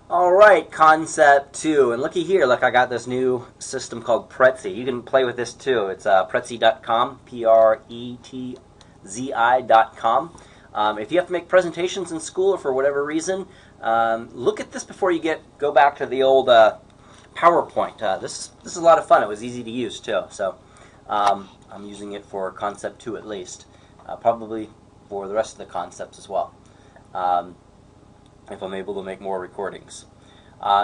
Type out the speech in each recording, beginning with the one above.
All right, concept two. And looky here, look, I got this new system called Prezi. You can play with this too. It's Prezi.com, Pretzzi.com. If you have to make presentations in school or for whatever reason, look at this before you go back to the old PowerPoint. This is a lot of fun. It was easy to use too. So I'm using it for concept two at least, probably for the rest of the concepts as well. If I'm able to make more recordings.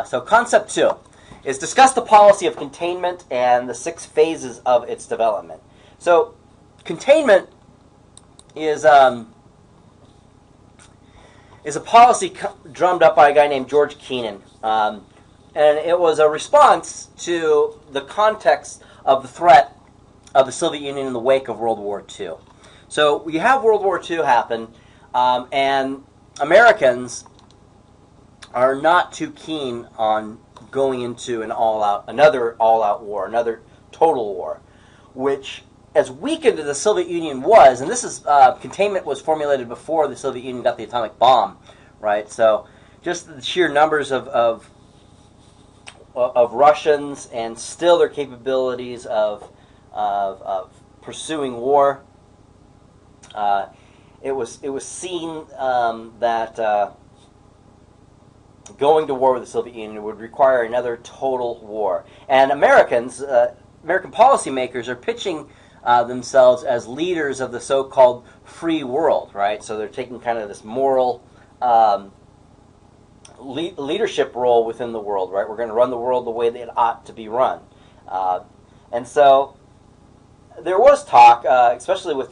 So concept two is discuss the policy of containment and the 6 phases of its development. So containment is a policy drummed up by a guy named George Kennan. And it was a response to the context of the threat of the Soviet Union in the wake of World War II. So you have World War II happen, and Americans are not too keen on going into another all-out war, another total war, which, as weakened as the Soviet Union was, and this is containment was formulated before the Soviet Union got the atomic bomb, right? So just the sheer numbers of Russians and still their capabilities of pursuing war. It was seen that going to war with the Soviet Union would require another total war. And American policymakers are pitching themselves as leaders of the so-called free world, right? So they're taking kind of this moral leadership role within the world, right? We're going to run the world the way that it ought to be run. And so there was talk, especially with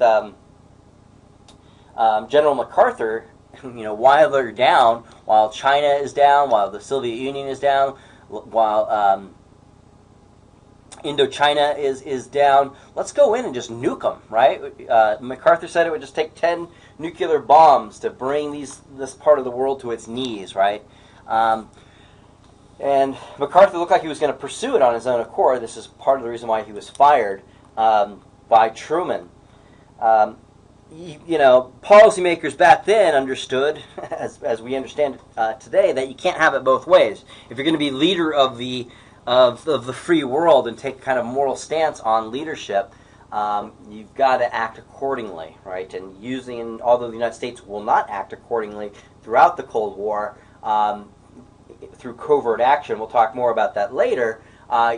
General MacArthur, while they're down, while China is down, while the Soviet Union is down, while Indochina is down, let's go in and just nuke them, right? MacArthur said it would just take 10 nuclear bombs to bring this part of the world to its knees, right? And MacArthur looked like he was going to pursue it on his own accord. This is part of the reason why he was fired by Truman. Policymakers back then understood, as we understand it today, that you can't have it both ways. If you're going to be leader of the free world and take kind of moral stance on leadership, you've got to act accordingly, right? And although the United States will not act accordingly throughout the Cold War, through covert action, we'll talk more about that later,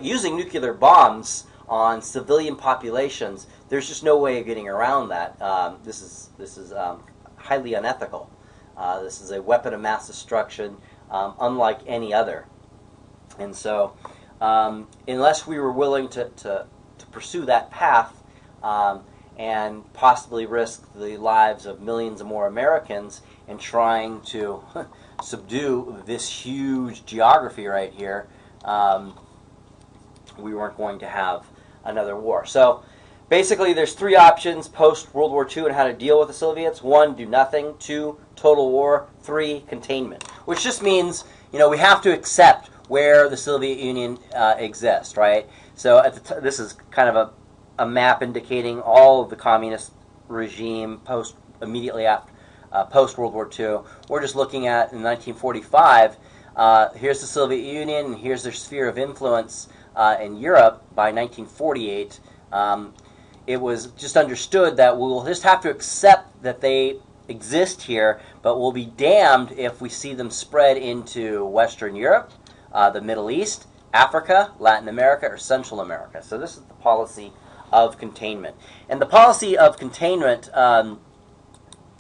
using nuclear bombs on civilian populations, there's just no way of getting around that. This is highly unethical. This is a weapon of mass destruction, unlike any other. And so, unless we were willing to pursue that path and possibly risk the lives of millions of more Americans in trying to subdue this huge geography right here, we weren't going to have another war. So basically there's 3 options post-World War II on how to deal with the Soviets. 1, do nothing. 2, total war. 3, containment. Which just means, we have to accept where the Soviet Union exists, right? So this is kind of a map indicating all of the communist regime immediately after post-World War II. We're just looking at, in 1945, here's the Soviet Union, and here's their sphere of influence in Europe. By 1948, it was just understood that we'll just have to accept that they exist here, but we'll be damned if we see them spread into Western Europe, the Middle East, Africa, Latin America, or Central America. So this is the policy of containment. And the policy of containment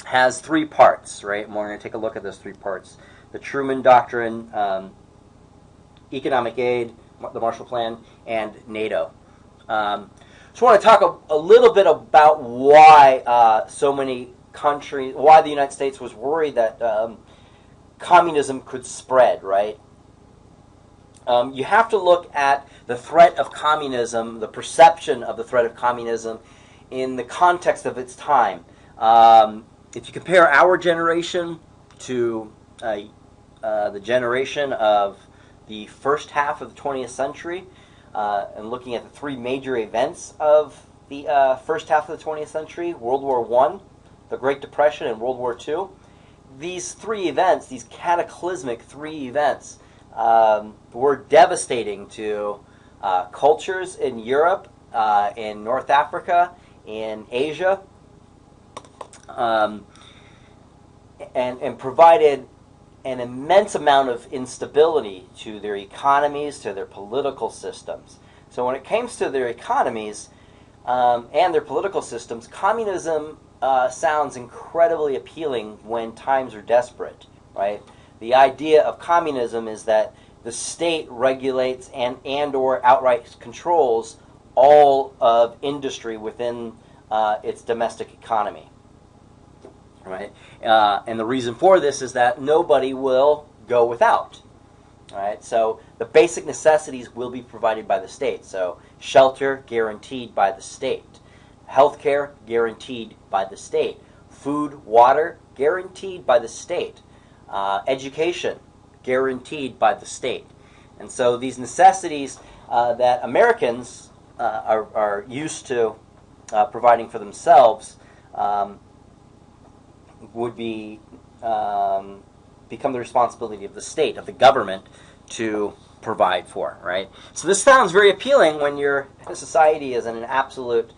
has 3 parts, right? And we're going to take a look at those 3 parts. The Truman Doctrine, economic aid, the Marshall Plan, and NATO. So I want to talk a little bit about why so many countries, why the United States was worried that communism could spread, right? You have to look at the threat of communism, the perception of the threat of communism, in the context of its time. If you compare our generation to the generation of the first half of the 20th century, and looking at the 3 major events of the first half of the 20th century, World War I, the Great Depression, and World War II, these three events, these cataclysmic three events, were devastating to cultures in Europe, in North Africa, in Asia, and provided an immense amount of instability to their economies, to their political systems. So when it comes to their economies and their political systems, communism sounds incredibly appealing when times are desperate, right? The idea of communism is that the state regulates and or outright controls all of industry within its domestic economy, right? And the reason for this is that nobody will go without, right? So the basic necessities will be provided by the state. So shelter guaranteed by the state, healthcare guaranteed by the state, food, water guaranteed by the state, education guaranteed by the state. And so these necessities that Americans are used to providing for themselves would be become the responsibility of the state, of the government, to provide for, right? So this sounds very appealing when your society is in an absolute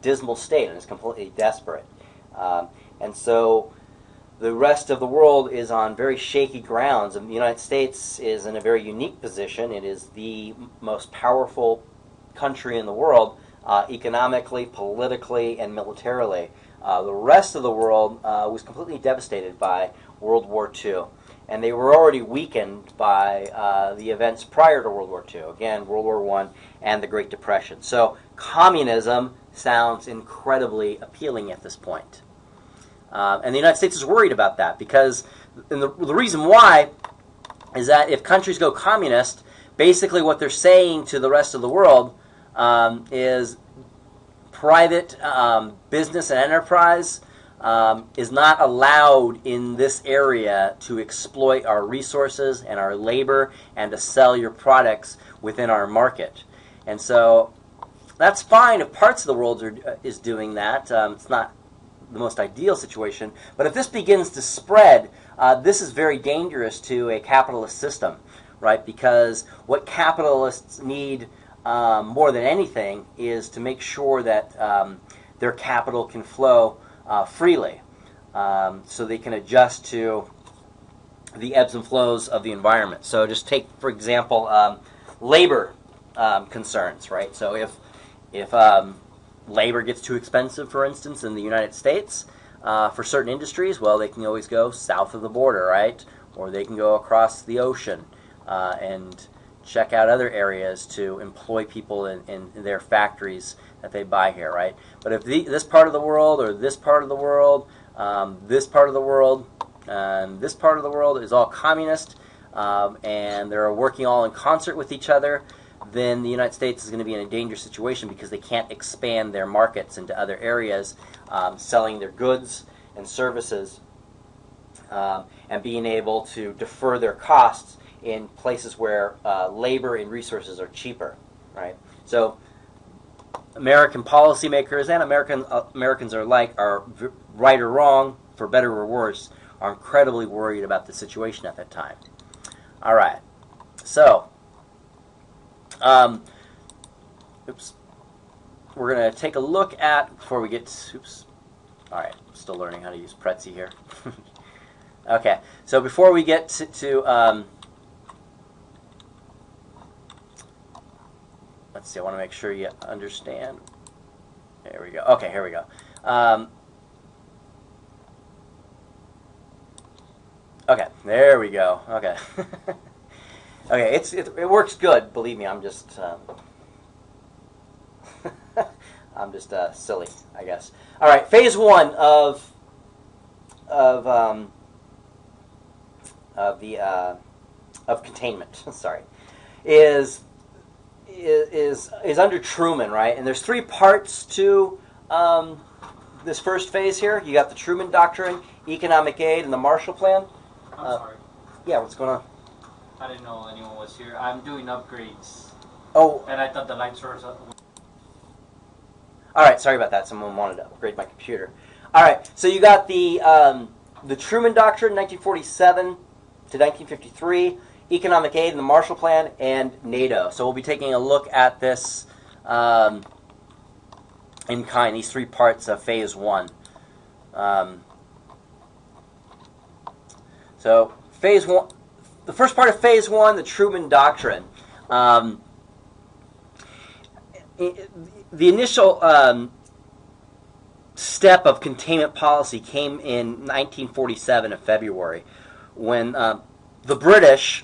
dismal state and is completely desperate. And so the rest of the world is on very shaky grounds, and the United States is in a very unique position. It is the most powerful country in the world, economically, politically, and militarily. The rest of the world was completely devastated by World War II, and they were already weakened by the events prior to World War II. Again, World War I and the Great Depression. So communism sounds incredibly appealing at this point. And the United States is worried about that because the reason why is that if countries go communist, basically what they're saying to the rest of the world is private business and enterprise is not allowed in this area to exploit our resources and our labor and to sell your products within our market. And so that's fine if parts of the world is doing that. It's not the most ideal situation, but if this begins to spread, this is very dangerous to a capitalist system, right? Because what capitalists need more than anything is to make sure that their capital can flow freely, so they can adjust to the ebbs and flows of the environment. So just take, for example, labor concerns, right? So if labor gets too expensive, for instance, in the United States, for certain industries, well, they can always go south of the border, right? Or they can go across the ocean and check out other areas to employ people in their factories that they buy here, right? But if this part of the world or this part of the world, this part of the world, and this part of the world is all communist, and they're working all in concert with each other, then the United States is going to be in a dangerous situation because they can't expand their markets into other areas, selling their goods and services, and being able to defer their costs in places where labor and resources are cheaper, right? So American policymakers and Americans are right or wrong, for better or worse, are incredibly worried about the situation at that time. All right, so we're going to take a look at, before we get, all right, I'm still learning how to use Prezi here. Okay, so before we get to let's see, I want to make sure you understand. There we go. Okay, here we go. Okay, there we go. Okay. Okay, it works good. Believe me, I'm just I'm just silly, I guess. All right, phase one of containment. Sorry, is under Truman, right? And there's three parts to this first phase here. You got the Truman Doctrine, economic aid, and the Marshall Plan. I'm sorry. Yeah, what's going on? I didn't know anyone was here. I'm doing upgrades. Oh. And I thought the lights were... All right, sorry about that. Someone wanted to upgrade my computer. All right, so you got the the Truman Doctrine, 1947 to 1953, economic aid and the Marshall Plan, and NATO. So we'll be taking a look at this in kind, these three parts of Phase 1. So Phase 1, the first part of Phase 1, the Truman Doctrine. The initial step of containment policy came in 1947 in February, when the British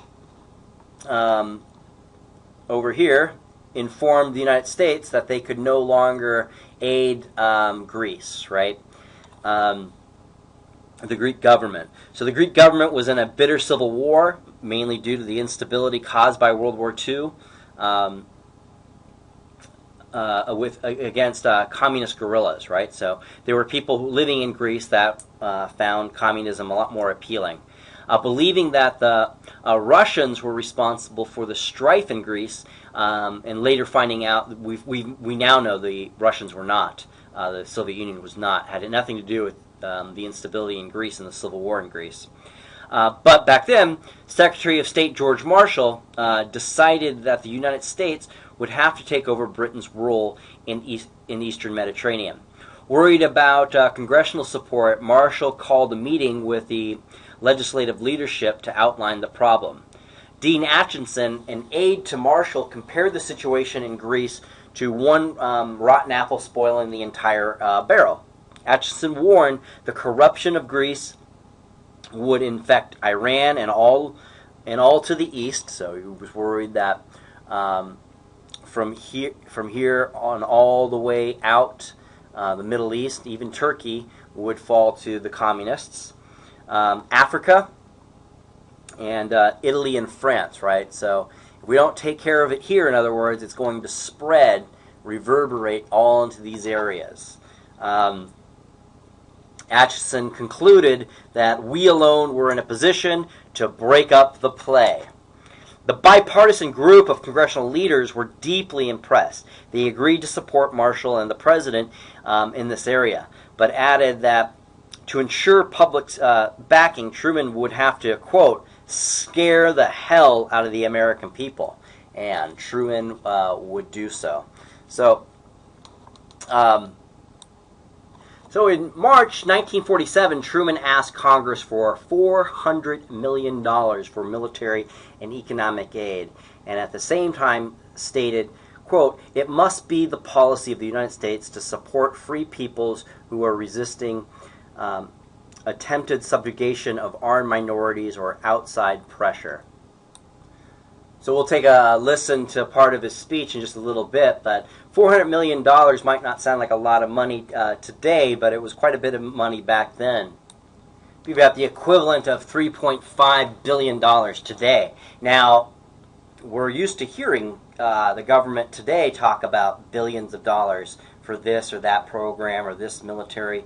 over here informed the United States that they could no longer aid Greece, right? The Greek government. So the Greek government was in a bitter civil war, mainly due to the instability caused by World War II. Against communist guerrillas, right? So there were people living in Greece that found communism a lot more appealing. Believing that the Russians were responsible for the strife in Greece, and later finding out, we now know the Russians were not. The Soviet Union was not. Had nothing to do with the instability in Greece and the Civil War in Greece. But back then, Secretary of State George Marshall decided that the United States would have to take over Britain's role in the Eastern Mediterranean. Worried about congressional support, Marshall called a meeting with the legislative leadership to outline the problem. Dean Acheson, an aide to Marshall, compared the situation in Greece to one rotten apple spoiling the entire barrel. Acheson warned the corruption of Greece would infect Iran and all to the east. So he was worried that from here on all the way out, the Middle East, even Turkey, would fall to the communists. Africa and Italy and France, right? So if we don't take care of it here, in other words, it's going to spread, reverberate all into these areas. Acheson concluded that we alone were in a position to break up the play. The bipartisan group of congressional leaders were deeply impressed. They agreed to support Marshall and the president in this area, but added that to ensure public backing, Truman would have to, quote, scare the hell out of the American people. And Truman would do so. So in March 1947, Truman asked Congress for $400 million for military and economic aid, and at the same time stated, quote, it must be the policy of the United States to support free peoples who are resisting attempted subjugation of armed minorities or outside pressure. So we'll take a listen to part of his speech in just a little bit, but $400 million might not sound like a lot of money today, but it was quite a bit of money back then. We've got the equivalent of $3.5 billion today. Now, we're used to hearing the government today talk about billions of dollars for this or that program or this military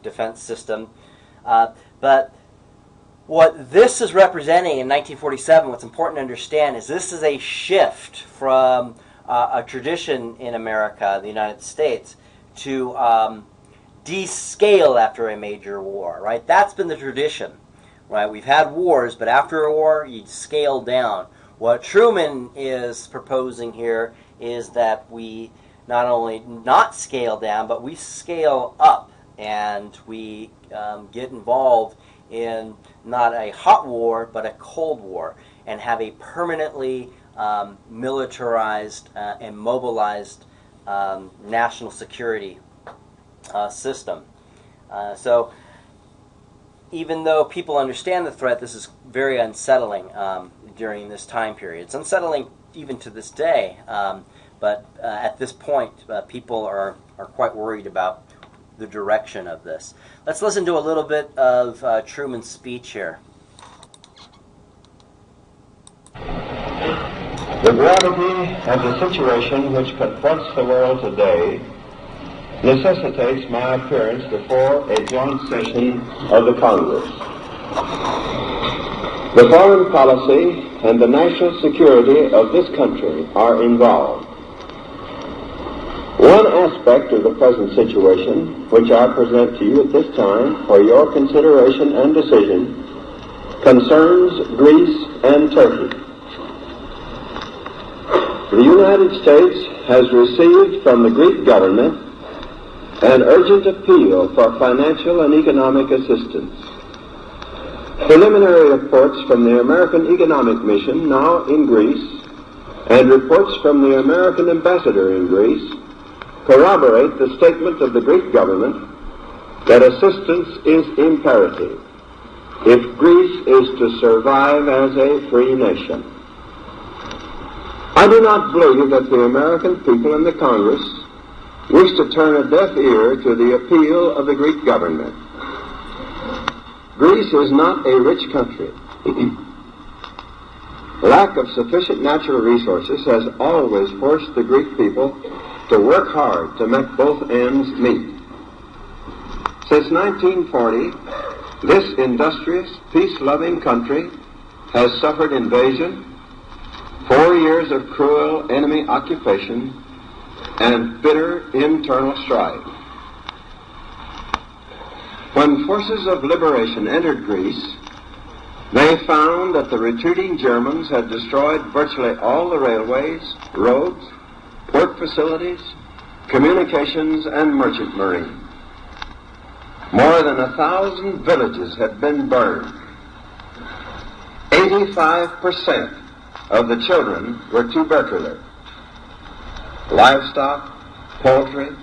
defense system. But what this is representing in 1947, what's important to understand, is this is a shift from a tradition in America, the United States, to descale after a major war, right? That's been the tradition, right? We've had wars, but after a war, you scale down. What Truman is proposing here is that we not only not scale down, but we scale up, and we get involved in not a hot war, but a cold war, and have a permanently militarized and mobilized national security system. So even though people understand the threat, this is very unsettling during this time period. It's unsettling even to this day, but at this point, people are quite worried about the direction of this. Let's listen to a little bit of Truman's speech here. The gravity of the situation which confronts the world today necessitates my appearance before a joint session of the Congress. The foreign policy and the national security of this country are involved. One aspect of the present situation, which I present to you at this time for your consideration and decision, concerns Greece and Turkey. The United States has received from the Greek government an urgent appeal for financial and economic assistance. Preliminary reports from the American Economic Mission now in Greece and reports from the American ambassador in Greece corroborate the statement of the Greek government that assistance is imperative if Greece is to survive as a free nation. I do not believe that the American people and the Congress wish to turn a deaf ear to the appeal of the Greek government. Greece is not a rich country. Lack of sufficient natural resources has always forced the Greek people to work hard to make both ends meet. Since 1940, this industrious, peace-loving country has suffered invasion, 4 years of cruel enemy occupation, and bitter internal strife. When forces of liberation entered Greece, they found that the retreating Germans had destroyed virtually all the railways, roads, port facilities, communications, and merchant marine. More than 1,000 villages had been burned. 85% of the children were tubercular. Livestock, poultry,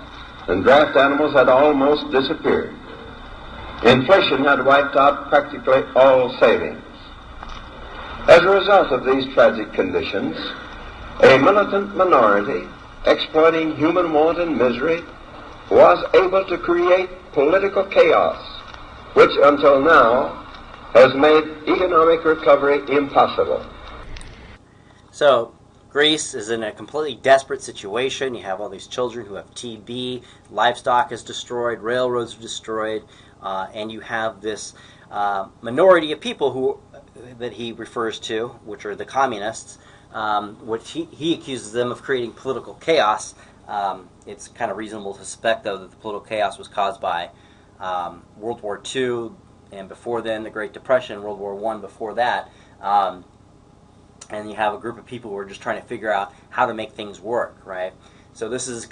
and draft animals had almost disappeared. Inflation had wiped out practically all savings. As a result of these tragic conditions, a militant minority, exploiting human want and misery, was able to create political chaos, which until now has made economic recovery impossible. So, Greece is in a completely desperate situation. You have all these children who have TB, livestock is destroyed, railroads are destroyed, and you have this minority of people that he refers to, which are the communists, which he accuses them of creating political chaos. It's kind of reasonable to suspect, though, that the political chaos was caused by World War II, and before then, the Great Depression, World War I before that. And you have a group of people who are just trying to figure out how to make things work, right? So this is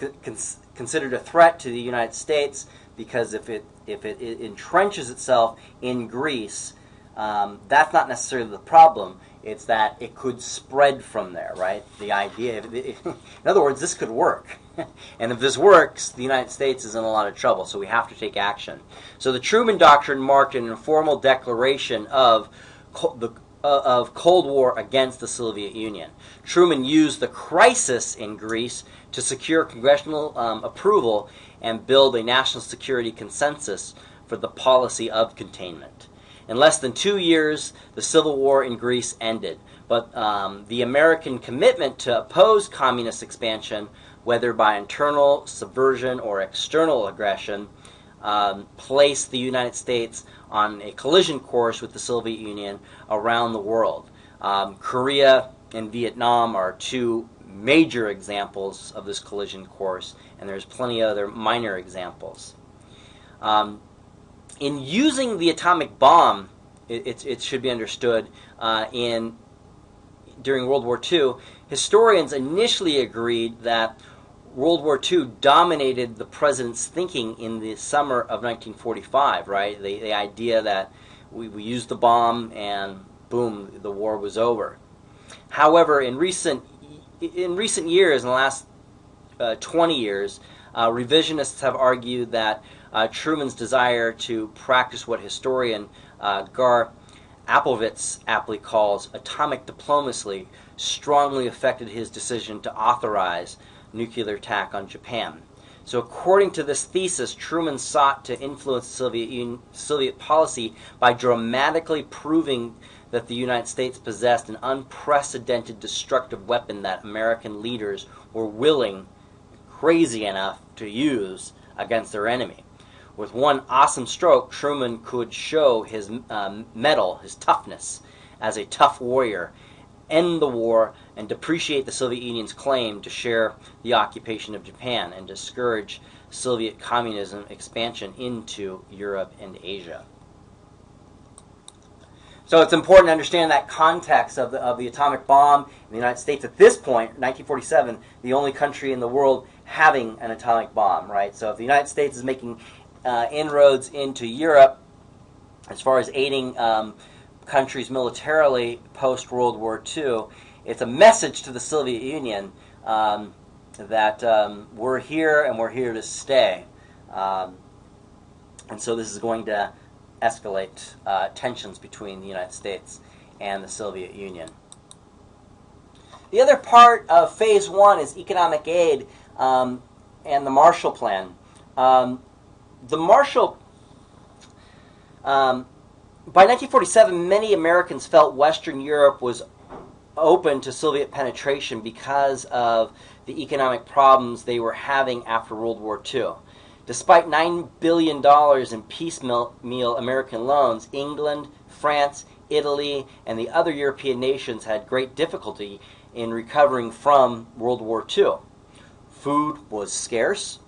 considered a threat to the United States because if it entrenches itself in Greece, that's not necessarily the problem. It's that it could spread from there, right? The idea, in other words, this could work. And if this works, the United States is in a lot of trouble, so we have to take action. So the Truman Doctrine marked an informal declaration of Cold War against the Soviet Union. Truman used the crisis in Greece to secure congressional approval and build a national security consensus for the policy of containment. In less than 2 years, the civil war in Greece ended, but the American commitment to oppose communist expansion, whether by internal subversion or external aggression, placed the United States on a collision course with the Soviet Union around the world. Korea and Vietnam are two major examples of this collision course, and there's plenty of other minor examples. In using the atomic bomb, it should be understood, during World War II, historians initially agreed that World War II dominated the president's thinking in the summer of 1945, right? The idea that we used the bomb and boom, the war was over. However, in recent years, in the last 20 years, revisionists have argued that Truman's desire to practice what historian Gar Appelwitz aptly calls atomic diplomacy strongly affected his decision to authorize nuclear attack on Japan. So according to this thesis, Truman sought to influence Soviet policy by dramatically proving that the United States possessed an unprecedented destructive weapon that American leaders were willing, crazy enough, to use against their enemy. With one awesome stroke, Truman could show his mettle, his toughness, as a tough warrior, end the war and depreciate the Soviet Union's claim to share the occupation of Japan and discourage Soviet communism expansion into Europe and Asia. So it's important to understand that context of the atomic bomb in the United States. At this point, 1947, the only country in the world having an atomic bomb, right? So if the United States is making inroads into Europe, as far as aiding countries militarily post-World War II, it's a message to the Soviet Union that we're here and we're here to stay. And so this is going to escalate tensions between the United States and the Soviet Union. The other part of Phase 1 is economic aid and the Marshall Plan. The Marshall... by 1947, many Americans felt Western Europe was open to Soviet penetration because of the economic problems they were having after World War II. Despite $9 billion in piecemeal American loans, England, France, Italy, and the other European nations had great difficulty in recovering from World War II. Food was scarce.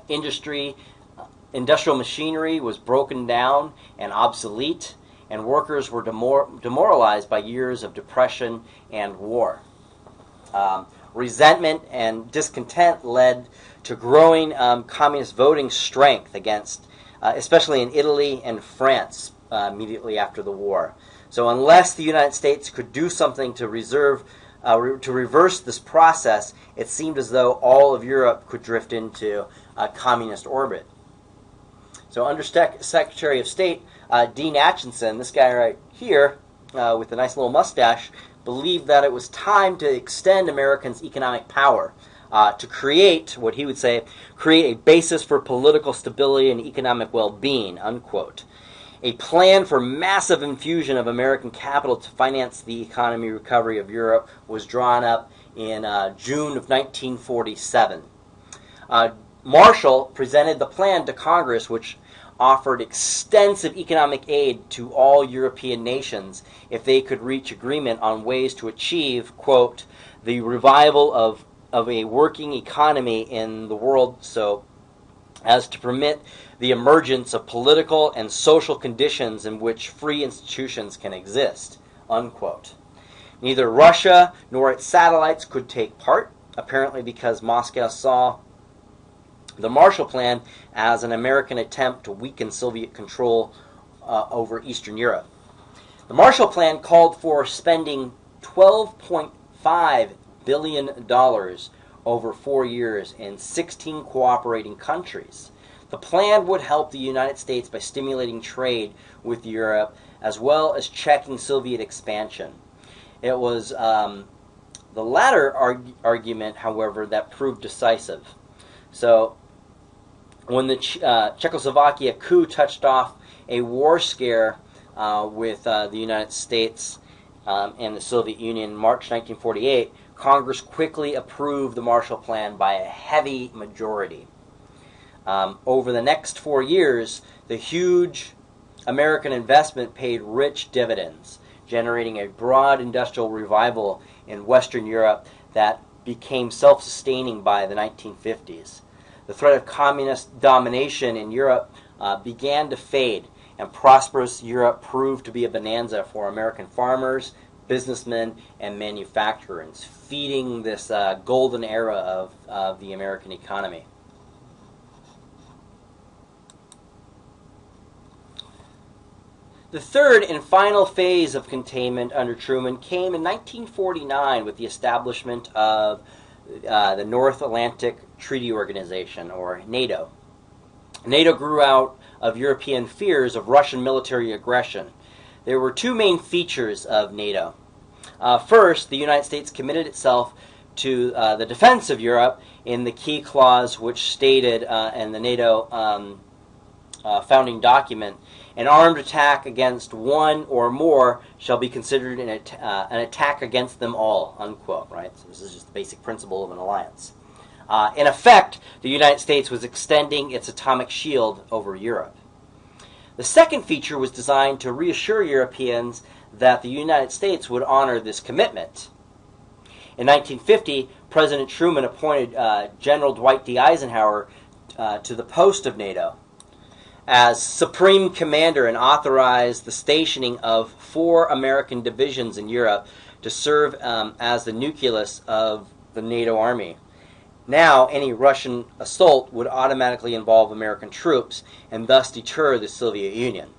Industrial machinery was broken down and obsolete, and workers were demoralized by years of depression and war. Resentment and discontent led to growing communist voting strength against, especially in Italy and France immediately after the war. So unless the United States could do something to reverse this process, it seemed as though all of Europe could drift into a communist orbit. So Under Secretary of State Dean Acheson, this guy right here with a nice little mustache, believed that it was time to extend Americans' economic power to create, what he would say, create a basis for political stability and economic well-being, unquote. A plan for massive infusion of American capital to finance the economy recovery of Europe was drawn up in June of 1947. Marshall presented the plan to Congress, which offered extensive economic aid to all European nations if they could reach agreement on ways to achieve, quote, the revival of a working economy in the world so as to permit the emergence of political and social conditions in which free institutions can exist, unquote. Neither Russia nor its satellites could take part, apparently because Moscow saw the Marshall Plan as an American attempt to weaken Soviet control over Eastern Europe. The Marshall Plan called for spending $12.5 billion over 4 years in 16 cooperating countries. The plan would help the United States by stimulating trade with Europe as well as checking Soviet expansion. It was the latter argument, however, that proved decisive. So when the Czechoslovakia coup touched off a war scare with the United States and the Soviet Union in March 1948, Congress quickly approved the Marshall Plan by a heavy majority. Over the next 4 years, the huge American investment paid rich dividends, generating a broad industrial revival in Western Europe that became self-sustaining by the 1950s. The threat of communist domination in Europe began to fade, and prosperous Europe proved to be a bonanza for American farmers, businessmen, and manufacturers, feeding this golden era of the American economy. The third and final phase of containment under Truman came in 1949 with the establishment of the North Atlantic Treaty Organization, or NATO. NATO grew out of European fears of Russian military aggression. There were two main features of NATO. First, the United States committed itself to the defense of Europe in the key clause which stated in the NATO founding document, an armed attack against one or more shall be considered an attack against them all, unquote, right? So this is just the basic principle of an alliance. In effect, the United States was extending its atomic shield over Europe. The second feature was designed to reassure Europeans that the United States would honor this commitment. In 1950, President Truman appointed General Dwight D. Eisenhower to the post of NATO as Supreme Commander and authorized the stationing of 4 American divisions in Europe to serve as the nucleus of the NATO Army. Now, any Russian assault would automatically involve American troops and thus deter the Soviet Union.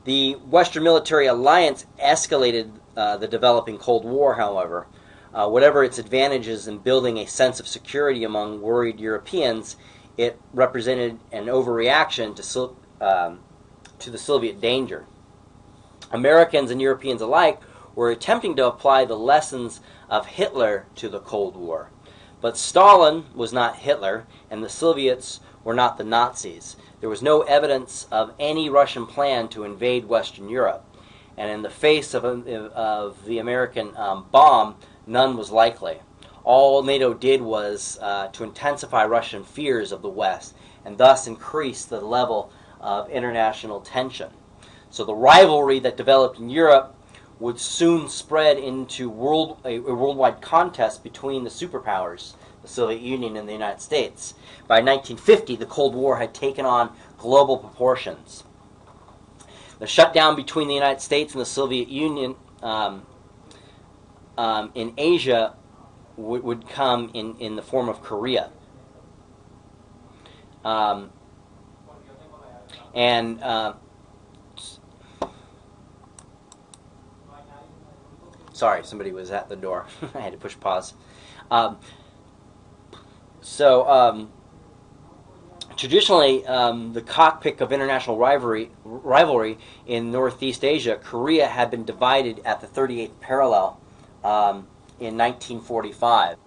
The Western military alliance escalated the developing Cold War, however. Whatever its advantages in building a sense of security among worried Europeans, it represented an overreaction to the Soviet danger. Americans and Europeans alike were attempting to apply the lessons of Hitler to the Cold War. But Stalin was not Hitler, and the Soviets were not the Nazis. There was no evidence of any Russian plan to invade Western Europe, and in the face of the American bomb, none was likely. All NATO did was to intensify Russian fears of the West, and thus increase the level of international tension. So the rivalry that developed in Europe would soon spread into a worldwide contest between the superpowers, the Soviet Union and the United States. By 1950, the Cold War had taken on global proportions. The shutdown between the United States and the Soviet Union in Asia would come in the form of Korea. Sorry, somebody was at the door. I had to push pause. Traditionally, the cockpit of international rivalry in Northeast Asia, Korea had been divided at the 38th parallel in 1945.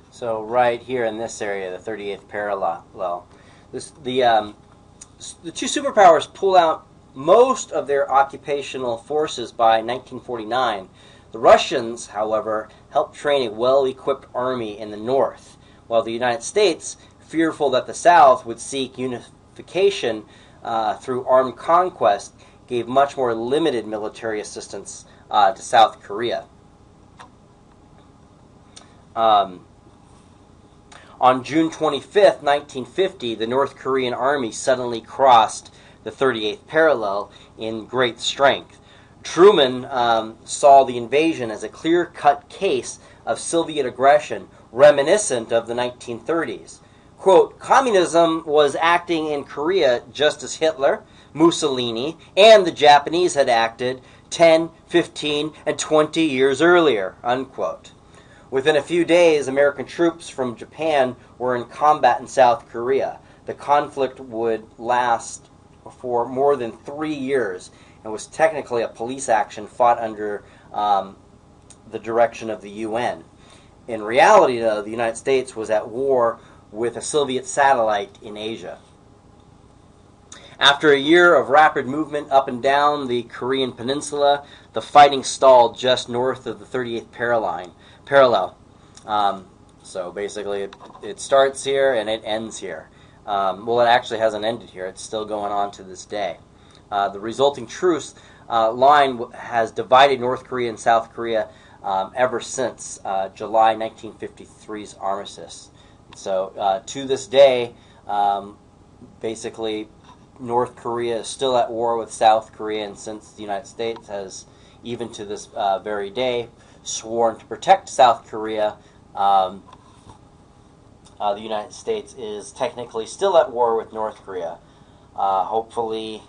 So right here in this area, the 38th parallel. The two superpowers pull out most of their occupational forces by 1949. The Russians, however, helped train a well-equipped army in the north, while the United States, fearful that the South would seek unification through armed conquest, gave much more limited military assistance to South Korea. On June 25th, 1950, the North Korean army suddenly crossed the 38th parallel in great strength. Truman saw the invasion as a clear-cut case of Soviet aggression reminiscent of the 1930s. Quote, communism was acting in Korea just as Hitler, Mussolini, and the Japanese had acted 10, 15, and 20 years earlier, unquote. Within a few days, American troops from Japan were in combat in South Korea. The conflict would last for more than 3 years and was technically a police action fought under the direction of the UN. In reality, though, the United States was at war with a Soviet satellite in Asia. After a year of rapid movement up and down the Korean peninsula, the fighting stalled just north of the 38th parallel. So basically, it starts here and it ends here. Well, it actually hasn't ended here. It's still going on to this day. The resulting truce line has divided North Korea and South Korea ever since July 1953's armistice. So to this day, basically, North Korea is still at war with South Korea, and since the United States has, even to this very day, sworn to protect South Korea, the United States is technically still at war with North Korea. Hopefully,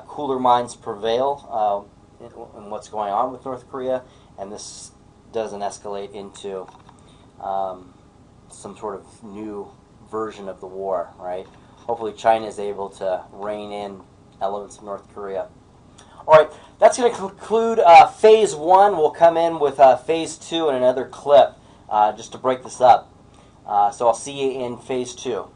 cooler minds prevail in what's going on with North Korea, and this doesn't escalate into some sort of new version of the war, right? Hopefully China is able to rein in elements of North Korea. All right, that's going to conclude Phase 1. We'll come in with Phase 2 and another clip just to break this up. So I'll see you in Phase 2.